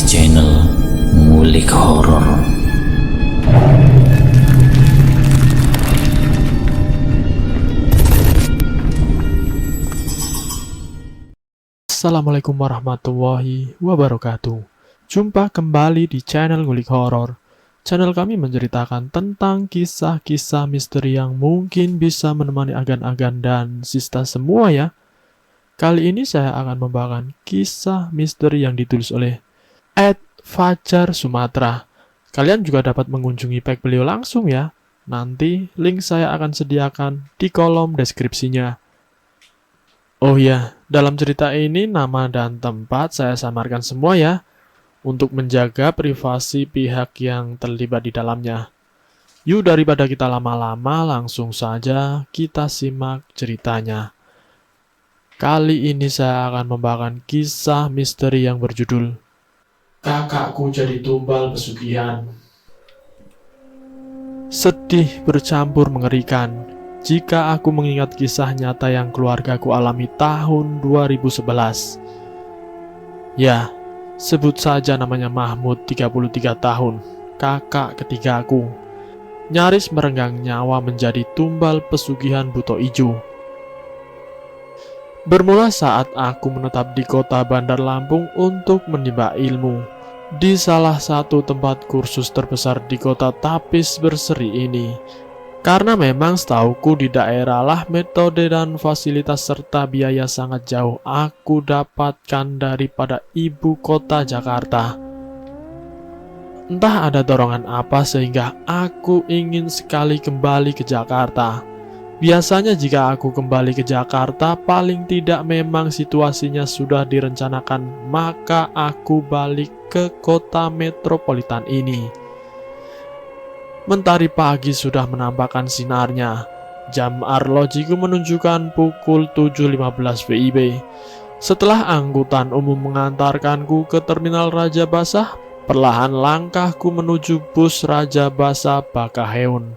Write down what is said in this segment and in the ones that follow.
channel Ngulik Horor. Assalamualaikum warahmatullahi wabarakatuh. Jumpa kembali di channel Ngulik Horor. Channel kami menceritakan tentang kisah-kisah misteri yang mungkin bisa menemani agan-agan dan sista semua ya. Kali ini saya akan membawakan kisah misteri yang ditulis oleh Fajar Sumatera. Kalian juga dapat mengunjungi page beliau langsung ya. Nanti link saya akan sediakan di kolom deskripsinya. Oh ya, dalam cerita ini nama dan tempat saya samarkan semua ya, untuk menjaga privasi pihak yang terlibat di dalamnya. Yuk daripada kita lama-lama, langsung saja kita simak ceritanya. Kali ini saya akan membawakan kisah misteri yang berjudul Kakakku Jadi Tumbal Pesugihan. Sedih bercampur mengerikan jika aku mengingat kisah nyata yang keluargaku alami tahun 2011. Ya, sebut saja namanya Mahmud, 33 tahun, kakak ketigaku. Nyaris merenggang nyawa menjadi tumbal pesugihan buto ijo. Bermula saat aku menetap di kota Bandar Lampung untuk menimba ilmu di salah satu tempat kursus terbesar di kota Tapis Berseri ini. Karena memang setauku di daerah lah metode dan fasilitas serta biaya sangat jauh aku dapatkan daripada ibu kota Jakarta. Entah ada dorongan apa sehingga aku ingin sekali kembali ke Jakarta. Biasanya jika aku kembali ke Jakarta, paling tidak memang situasinya sudah direncanakan, maka aku balik ke kota metropolitan ini. Mentari pagi sudah menampakkan sinarnya. Jam arlojiku menunjukkan pukul 7.15 WIB. Setelah angkutan umum mengantarkanku ke terminal Raja Basah, perlahan langkahku menuju bus Raja Basah Bakaheun.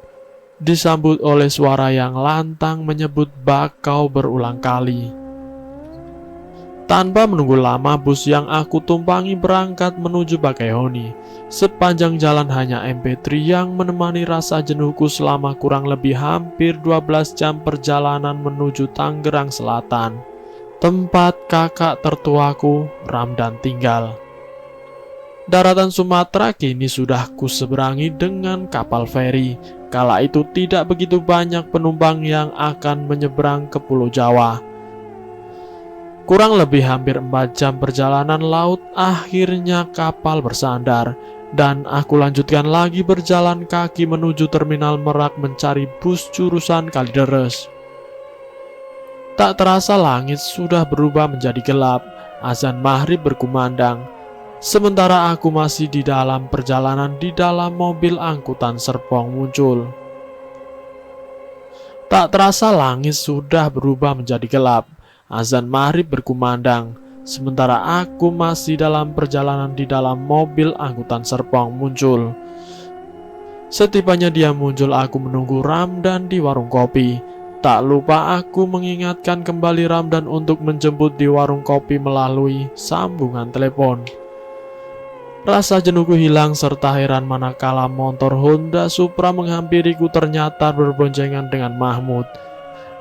Disambut oleh suara yang lantang menyebut bakau berulang kali. Tanpa menunggu lama, bus yang aku tumpangi berangkat menuju Bakaheuni. Sepanjang jalan hanya MP3 yang menemani rasa jenuhku selama kurang lebih hampir 12 jam perjalanan menuju Tangerang Selatan, tempat kakak tertuaku, Ramdan, tinggal. Daratan Sumatera kini sudah kuseberangi dengan kapal feri. Kala itu tidak begitu banyak penumpang yang akan menyeberang ke Pulau Jawa. Kurang lebih hampir 4 jam perjalanan laut, akhirnya kapal bersandar dan aku lanjutkan lagi berjalan kaki menuju terminal Merak mencari bus jurusan Kalideres. Tak terasa langit sudah berubah menjadi gelap, azan maghrib berkumandang. Sementara aku masih di dalam perjalanan, di dalam mobil angkutan Serpong muncul. Tak terasa langit sudah berubah menjadi gelap, azan maghrib berkumandang. Sementara aku masih dalam perjalanan, di dalam mobil angkutan Serpong muncul. Setibanya dia muncul, aku menunggu Ramdan di warung kopi. Tak lupa aku mengingatkan kembali Ramdan untuk menjemput di warung kopi melalui sambungan telepon. Rasa jenuhku hilang serta heran manakala motor Honda Supra menghampiriku ternyata berboncengan dengan Mahmud.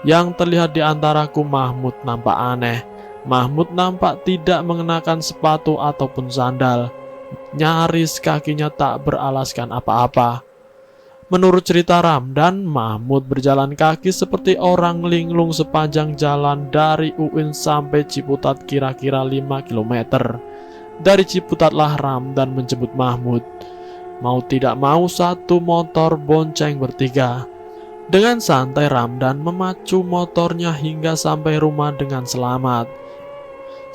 Yang terlihat di antaraku, Mahmud nampak aneh. Mahmud nampak tidak mengenakan sepatu ataupun sandal. Nyaris kakinya tak beralaskan apa-apa. Menurut cerita Ramdan, Mahmud berjalan kaki seperti orang linglung sepanjang jalan dari UIN sampai Ciputat kira-kira 5 km. Dari Ciputatlah Ramdan menjemput Mahmud. Mau tidak mau satu motor bonceng bertiga. Dengan santai Ramdan memacu motornya hingga sampai rumah dengan selamat.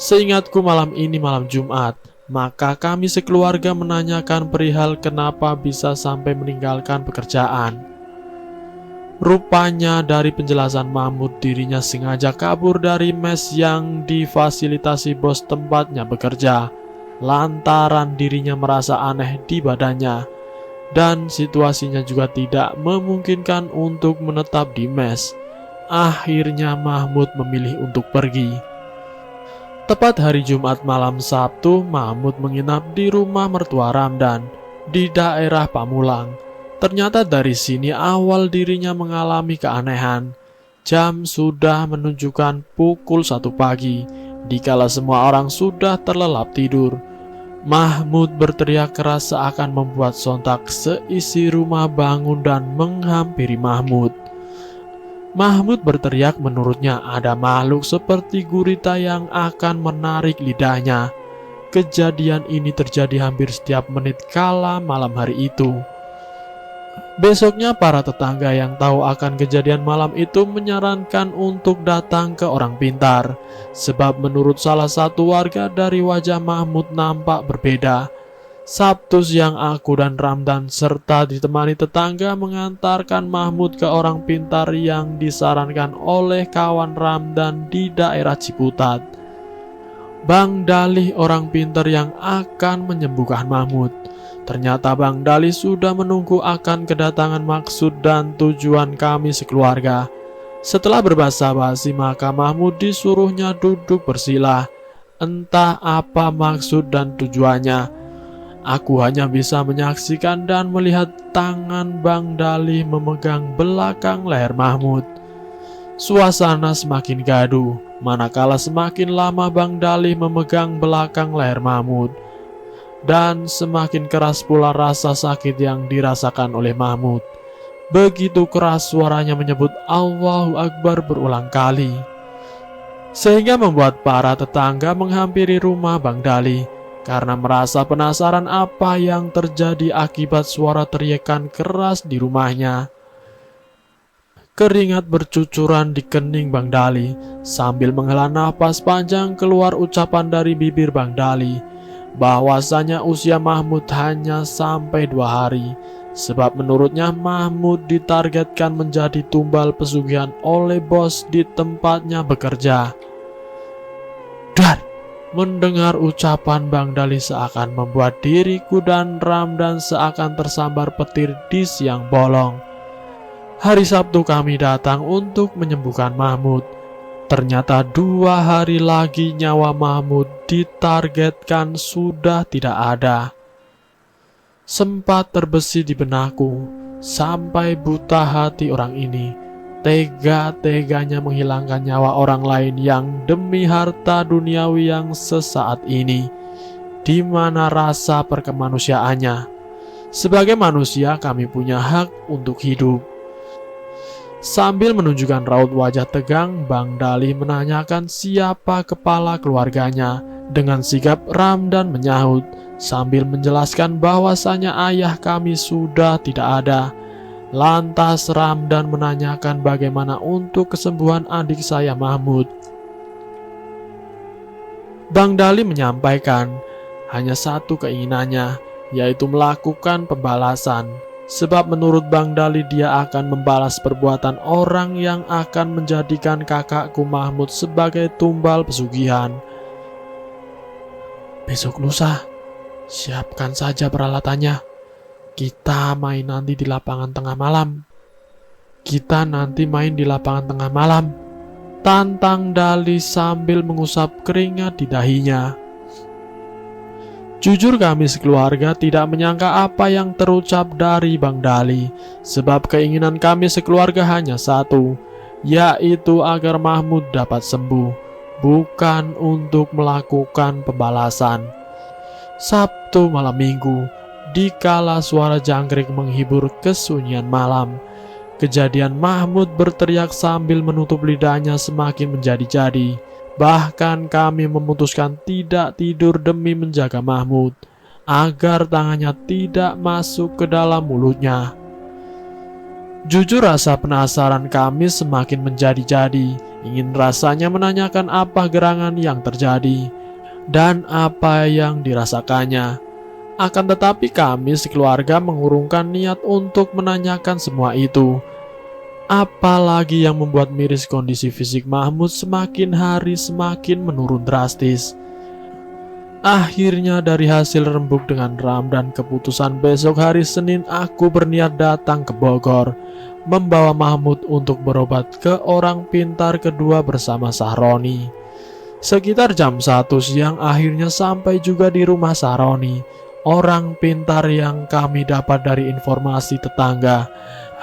Seingatku malam ini malam Jumat, maka kami sekeluarga menanyakan perihal kenapa bisa sampai meninggalkan pekerjaan. Rupanya dari penjelasan Mahmud, dirinya sengaja kabur dari mes yang difasilitasi bos tempatnya bekerja, lantaran dirinya merasa aneh di badannya dan situasinya juga tidak memungkinkan untuk menetap di mes. Akhirnya Mahmud memilih untuk pergi. Tepat hari Jumat malam Sabtu, Mahmud menginap di rumah mertua Ramdan di daerah Pamulang. Ternyata dari sini awal dirinya mengalami keanehan. Jam sudah menunjukkan pukul 1 pagi, dikala semua orang sudah terlelap tidur. Mahmud berteriak keras seakan membuat sontak seisi rumah bangun dan menghampiri Mahmud. Mahmud berteriak menurutnya ada makhluk seperti gurita yang akan menarik lidahnya. Kejadian ini terjadi hampir setiap menit kala malam hari itu. Besoknya para tetangga yang tahu akan kejadian malam itu menyarankan untuk datang ke orang pintar. Sebab menurut salah satu warga dari wajah Mahmud nampak berbeda. Sabtu siang aku dan Ramdan serta ditemani tetangga mengantarkan Mahmud ke orang pintar yang disarankan oleh kawan Ramdan di daerah Ciputat. Bang Dali orang pintar yang akan menyembuhkan Mahmud. Ternyata Bang Dali sudah menunggu akan kedatangan maksud dan tujuan kami sekeluarga. Setelah berbasa-basi maka Mahmud disuruhnya duduk bersila. Entah apa maksud dan tujuannya. Aku hanya bisa menyaksikan dan melihat tangan Bang Dali memegang belakang leher Mahmud. Suasana semakin gaduh, manakala semakin lama Bang Dali memegang belakang leher Mahmud. Dan semakin keras pula rasa sakit yang dirasakan oleh Mahmud. Begitu keras suaranya menyebut Allahu Akbar berulang kali. Sehingga membuat para tetangga menghampiri rumah Bang Dali. Karena merasa penasaran apa yang terjadi akibat suara teriakan keras di rumahnya. Keringat bercucuran di kening Bang Dali. Sambil menghela nafas panjang keluar ucapan dari bibir Bang Dali. Bahwasanya usia Mahmud hanya sampai 2 hari. Sebab menurutnya Mahmud ditargetkan menjadi tumbal pesugihan oleh bos di tempatnya bekerja. Mendengar ucapan Bang Dali seakan membuat diriku dan Ramdan seakan tersambar petir di siang bolong. Hari Sabtu kami datang untuk menyembuhkan Mahmud. Ternyata 2 hari lagi nyawa Mahmud ditargetkan sudah tidak ada. Sempat terbesit di benakku, sampai buta hati orang ini. Tega-teganya menghilangkan nyawa orang lain yang demi harta duniawi yang sesaat ini, di mana rasa perkemanusiaannya. Sebagai manusia kami punya hak untuk hidup. Sambil menunjukkan raut wajah tegang, Bang Dali menanyakan siapa kepala keluarganya. Dengan sigap Ramdan menyahut, sambil menjelaskan bahwasanya ayah kami sudah tidak ada. Lantas Ramdan menanyakan bagaimana untuk kesembuhan adik saya Mahmud. Bang Dali menyampaikan hanya satu keinginannya, yaitu melakukan pembalasan. Sebab menurut Bang Dali dia akan membalas perbuatan orang yang akan menjadikan kakakku Mahmud sebagai tumbal pesugihan. Besok lusa, siapkan saja peralatannya. Kita main nanti di lapangan tengah malam. Tantang Dali sambil mengusap keringat di dahinya. Jujur kami sekeluarga tidak menyangka apa yang terucap dari Bang Dali. Sebab keinginan kami sekeluarga hanya satu, yaitu agar Mahmud dapat sembuh, bukan untuk melakukan pembalasan. Sabtu malam minggu, dikala suara jangkrik menghibur kesunyian malam, kejadian Mahmud berteriak sambil menutup lidahnya semakin menjadi-jadi. Bahkan kami memutuskan tidak tidur demi menjaga Mahmud, agar tangannya tidak masuk ke dalam mulutnya. Jujur rasa penasaran kami semakin menjadi-jadi, ingin rasanya menanyakan apa gerangan yang terjadi, dan apa yang dirasakannya. Akan tetapi kami sekeluarga mengurungkan niat untuk menanyakan semua itu. Apalagi yang membuat miris kondisi fisik Mahmud semakin hari semakin menurun drastis. Akhirnya dari hasil rembuk dengan Ramdan keputusan besok hari Senin aku berniat datang ke Bogor, membawa Mahmud untuk berobat ke orang pintar kedua bersama Sahroni. Sekitar jam 1 siang akhirnya sampai juga di rumah Saroni, orang pintar yang kami dapat dari informasi tetangga.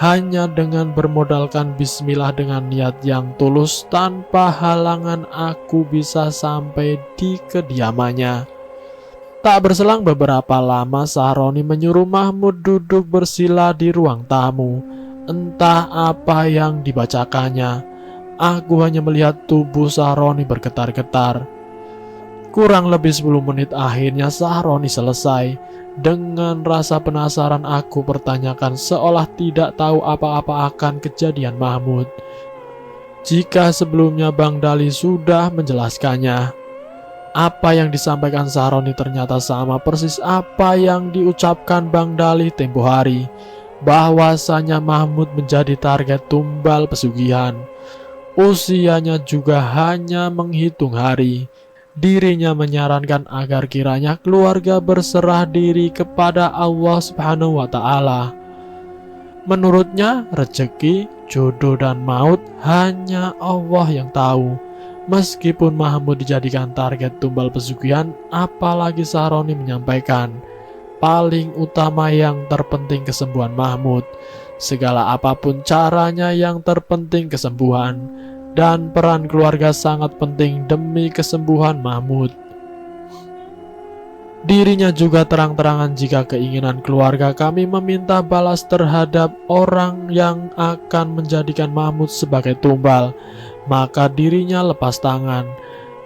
Hanya dengan bermodalkan bismillah dengan niat yang tulus tanpa halangan aku bisa sampai di kediamannya. Tak berselang beberapa lama Saroni menyuruh Mahmud duduk bersila di ruang tamu. Entah apa yang dibacakannya. Aku hanya melihat tubuh Saroni bergetar-getar. Kurang lebih 10 menit akhirnya Saroni selesai. Dengan rasa penasaran aku pertanyakan seolah tidak tahu apa-apa akan kejadian Mahmud. Jika sebelumnya Bang Dali sudah menjelaskannya. Apa yang disampaikan Saroni ternyata sama persis apa yang diucapkan Bang Dali tempo hari. Bahwasanya Mahmud menjadi target tumbal pesugihan. Usianya juga hanya menghitung hari. Dirinya menyarankan agar kiranya keluarga berserah diri kepada Allah Subhanahu wa Ta'ala. Menurutnya, rezeki, jodoh, dan maut hanya Allah yang tahu. Meskipun Mahmud dijadikan target tumbal pesugihan, apalagi Saroni menyampaikan paling utama yang terpenting kesembuhan Mahmud. Segala apapun caranya, yang terpenting kesembuhan. Dan peran keluarga sangat penting demi kesembuhan Mahmud. Dirinya juga terang-terangan jika keinginan keluarga kami meminta balas terhadap orang yang akan menjadikan Mahmud sebagai tumbal, maka dirinya lepas tangan.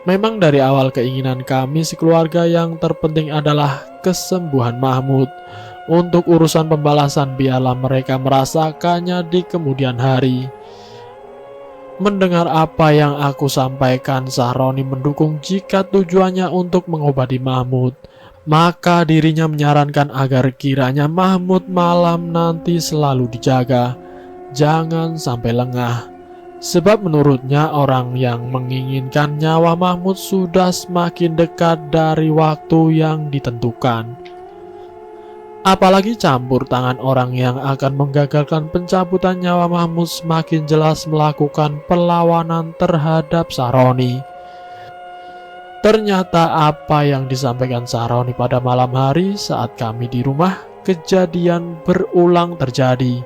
Memang dari awal keinginan kami sekeluarga yang terpenting adalah kesembuhan Mahmud. Untuk urusan pembalasan biarlah mereka merasakannya di kemudian hari. Mendengar apa yang aku sampaikan, Saroni mendukung jika tujuannya untuk mengobati Mahmud. Maka dirinya menyarankan agar kiranya Mahmud malam nanti selalu dijaga. Jangan sampai lengah. Sebab menurutnya orang yang menginginkan nyawa Mahmud sudah semakin dekat dari waktu yang ditentukan. Apalagi campur tangan orang yang akan menggagalkan pencabutan nyawa Mahmud semakin jelas melakukan perlawanan terhadap Saroni. Ternyata apa yang disampaikan Saroni pada malam hari saat kami di rumah, kejadian berulang terjadi.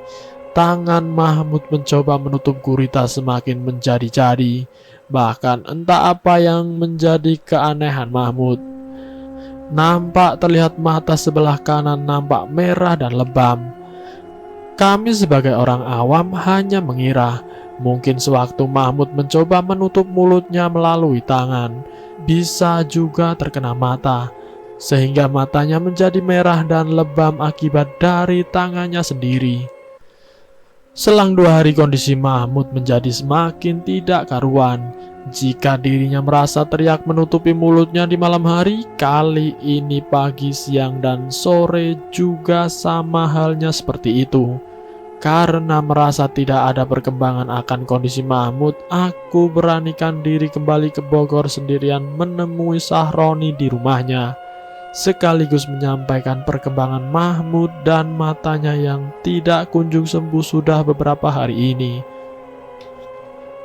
Tangan Mahmud mencoba menutup gurita semakin menjadi-jadi. Bahkan entah apa yang menjadi keanehan Mahmud. Nampak terlihat mata sebelah kanan nampak merah dan lebam. Kami sebagai orang awam hanya mengira mungkin sewaktu Mahmud mencoba menutup mulutnya melalui tangan, bisa juga terkena mata, sehingga matanya menjadi merah dan lebam akibat dari tangannya sendiri. Selang 2 hari kondisi Mahmud menjadi semakin tidak karuan. Jika dirinya merasa teriak menutupi mulutnya di malam hari, kali ini pagi, siang, dan sore juga sama halnya seperti itu. Karena merasa tidak ada perkembangan akan kondisi Mahmud, aku beranikan diri kembali ke Bogor sendirian menemui Saroni di rumahnya, sekaligus menyampaikan perkembangan Mahmud dan matanya yang tidak kunjung sembuh sudah beberapa hari ini.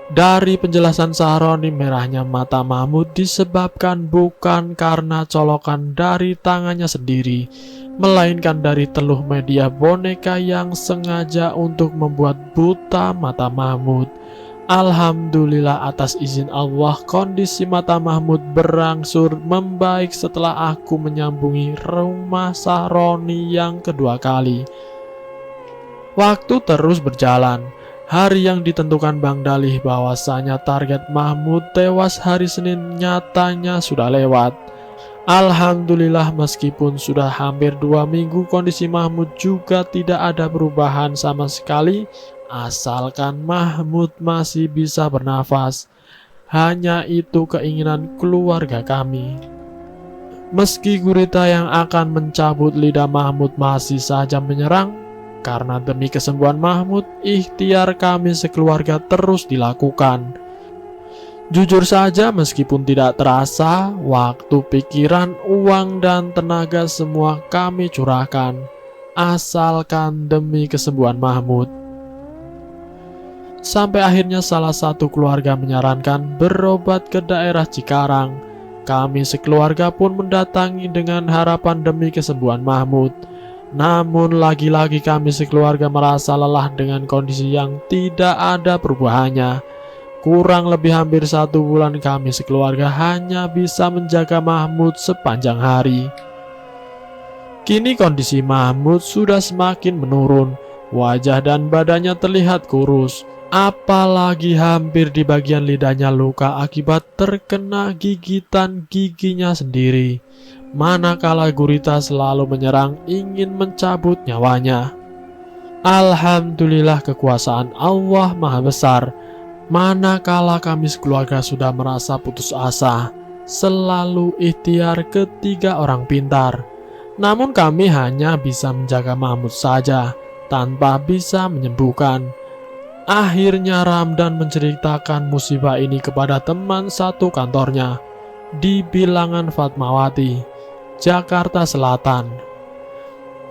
Dari penjelasan Saroni, merahnya mata Mahmud disebabkan bukan karena colokan dari tangannya sendiri, melainkan dari teluh media boneka yang sengaja untuk membuat buta mata Mahmud. Alhamdulillah atas izin Allah, kondisi mata Mahmud berangsur membaik setelah aku menyambungi rumah Saroni yang kedua kali. Waktu terus berjalan. Hari yang ditentukan Bang Dalih bahwasanya target Mahmud tewas hari Senin nyatanya sudah lewat. Alhamdulillah meskipun sudah hampir 2 minggu kondisi Mahmud juga tidak ada perubahan sama sekali, asalkan Mahmud masih bisa bernafas. Hanya itu keinginan keluarga kami. Meski gurita yang akan mencabut lidah Mahmud masih saja menyerang, karena demi kesembuhan Mahmud, ikhtiar kami sekeluarga terus dilakukan. Jujur saja meskipun tidak terasa, waktu, pikiran, uang, dan tenaga semua kami curahkan, asalkan demi kesembuhan Mahmud. Sampai akhirnya salah satu keluarga menyarankan berobat ke daerah Cikarang. Kami sekeluarga pun mendatangi dengan harapan demi kesembuhan Mahmud. Namun lagi-lagi kami sekeluarga merasa lelah dengan kondisi yang tidak ada perubahannya. Kurang lebih hampir 1 bulan kami sekeluarga hanya bisa menjaga Mahmud sepanjang hari. Kini kondisi Mahmud sudah semakin menurun. Wajah dan badannya terlihat kurus. Apalagi hampir di bagian lidahnya luka akibat terkena gigitan giginya sendiri. Manakala gurita selalu menyerang ingin mencabut nyawanya. Alhamdulillah kekuasaan Allah Maha Besar. Manakala kami sekeluarga sudah merasa putus asa, selalu ikhtiar ketiga orang pintar. Namun kami hanya bisa menjaga Mahmud saja, tanpa bisa menyembuhkan. Akhirnya Ramdan menceritakan musibah ini kepada teman satu kantornya di Bilangan Fatmawati, Jakarta Selatan.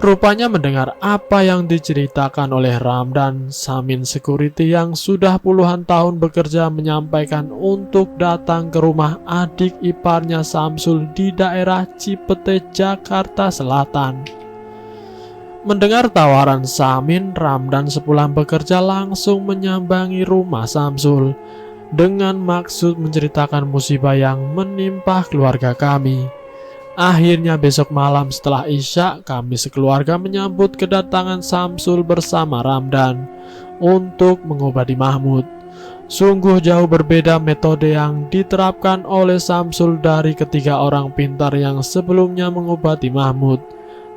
Rupanya mendengar apa yang diceritakan oleh Ramdan, Samin Security yang sudah puluhan tahun bekerja menyampaikan untuk datang ke rumah adik iparnya Samsul di daerah Cipete, Jakarta Selatan. Mendengar tawaran Samin, Ramdan sepulang bekerja langsung menyambangi rumah Samsul dengan maksud menceritakan musibah yang menimpa keluarga kami. Akhirnya besok malam setelah Isya, kami sekeluarga menyambut kedatangan Samsul bersama Ramdan untuk mengobati Mahmud. Sungguh jauh berbeda metode yang diterapkan oleh Samsul dari ketiga orang pintar yang sebelumnya mengobati Mahmud.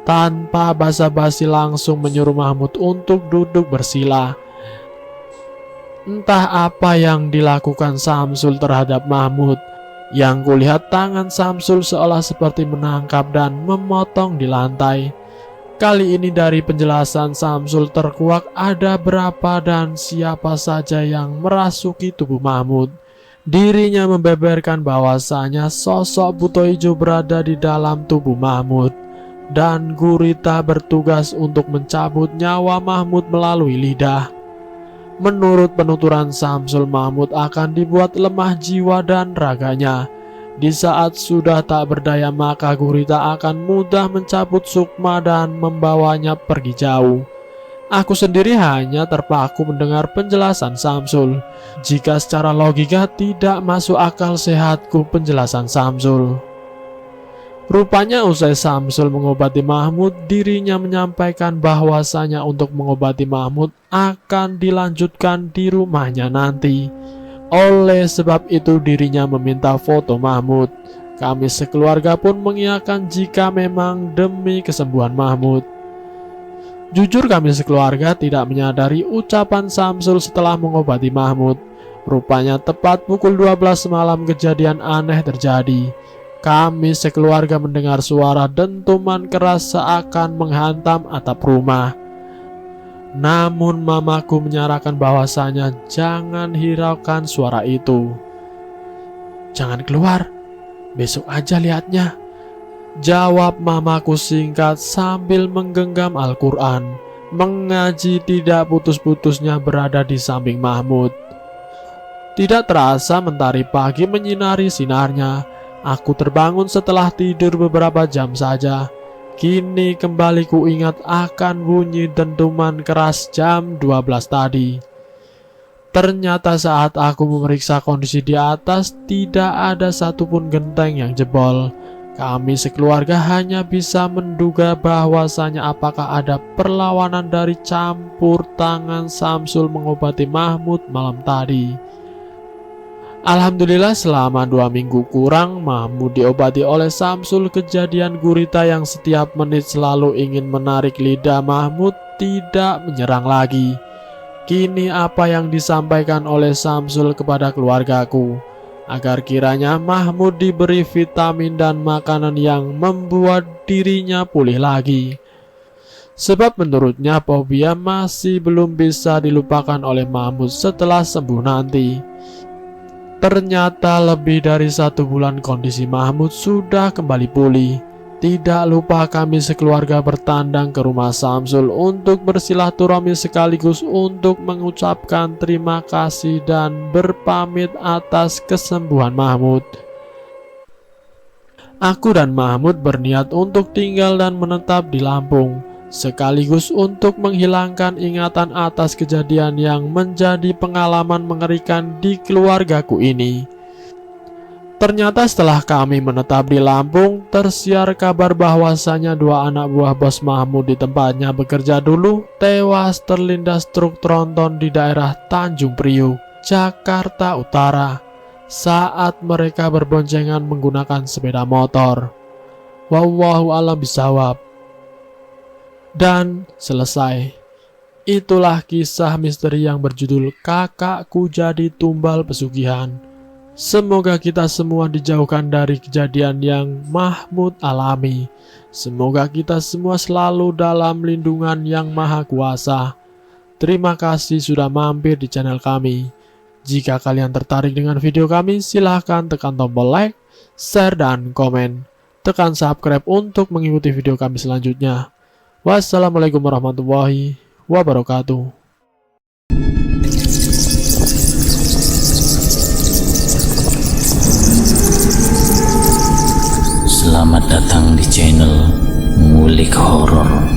Tanpa basa-basi langsung menyuruh Mahmud untuk duduk bersila. Entah apa yang dilakukan Samsul terhadap Mahmud. Yang kulihat tangan Samsul seolah seperti menangkap dan memotong di lantai. Kali ini dari penjelasan Samsul terkuak ada berapa dan siapa saja yang merasuki tubuh Mahmud. Dirinya membeberkan bahwasanya sosok buto hijau berada di dalam tubuh Mahmud. Dan gurita bertugas untuk mencabut nyawa Mahmud melalui lidah. Menurut penuturan Samsul, Mahmud akan dibuat lemah jiwa dan raganya. Di saat sudah tak berdaya maka gurita akan mudah mencabut sukma dan membawanya pergi jauh. Aku sendiri hanya terpaku mendengar penjelasan Samsul. Jika secara logika tidak masuk akal sehatku penjelasan Samsul. Rupanya usai Samsul mengobati Mahmud, dirinya menyampaikan bahwasanya untuk mengobati Mahmud akan dilanjutkan di rumahnya nanti. Oleh sebab itu dirinya meminta foto Mahmud. Kami sekeluarga pun mengiyakan jika memang demi kesembuhan Mahmud. Jujur kami sekeluarga tidak menyadari ucapan Samsul setelah mengobati Mahmud. Rupanya tepat pukul 12 malam kejadian aneh terjadi. Kami sekeluarga mendengar suara dentuman keras seakan menghantam atap rumah. Namun mamaku menyarankan bahwasanya jangan hiraukan suara itu. Jangan keluar, besok aja lihatnya, jawab mamaku singkat sambil menggenggam Al-Quran. Mengaji tidak putus-putusnya berada di samping Mahmud. Tidak terasa mentari pagi menyinari sinarnya. Aku terbangun setelah tidur beberapa jam saja. Kini kembali kuingat akan bunyi dentuman keras jam 12 tadi. Ternyata saat aku memeriksa kondisi di atas, tidak ada satupun genteng yang jebol. Kami sekeluarga hanya bisa menduga bahwasanya apakah ada perlawanan dari campur tangan Samsul mengobati Mahmud malam tadi. Alhamdulillah selama 2 minggu kurang Mahmud diobati oleh Samsul. Kejadian gurita yang setiap menit selalu ingin menarik lidah Mahmud tidak menyerang lagi. Kini apa yang disampaikan oleh Samsul kepada keluargaku, agar kiranya Mahmud diberi vitamin dan makanan yang membuat dirinya pulih lagi. Sebab menurutnya fobia masih belum bisa dilupakan oleh Mahmud setelah sembuh nanti. Ternyata lebih dari 1 bulan kondisi Mahmud sudah kembali pulih. Tidak lupa kami sekeluarga bertandang ke rumah Samsul untuk bersilaturahmi sekaligus untuk mengucapkan terima kasih dan berpamit atas kesembuhan Mahmud. Aku dan Mahmud berniat untuk tinggal dan menetap di Lampung, sekaligus untuk menghilangkan ingatan atas kejadian yang menjadi pengalaman mengerikan di keluargaku ini. Ternyata setelah kami menetap di Lampung, tersiar kabar bahwasanya 2 anak buah bos Mahmud di tempatnya bekerja dulu tewas terlindas truk tronton di daerah Tanjung Priuk, Jakarta Utara, saat mereka berboncengan menggunakan sepeda motor. Wallahu a'lam bishawab. Dan selesai. Itulah kisah misteri yang berjudul Kakakku Jadi Tumbal Pesugihan. Semoga kita semua dijauhkan dari kejadian yang Mahmud alami. Semoga kita semua selalu dalam lindungan yang maha kuasa. Terima kasih sudah mampir di channel kami. Jika kalian tertarik dengan video kami, silahkan tekan tombol like, share, dan komen. Tekan subscribe untuk mengikuti video kami selanjutnya. Wassalamualaikum warahmatullahi wabarakatuh. Selamat datang di channel Ngulik Horor.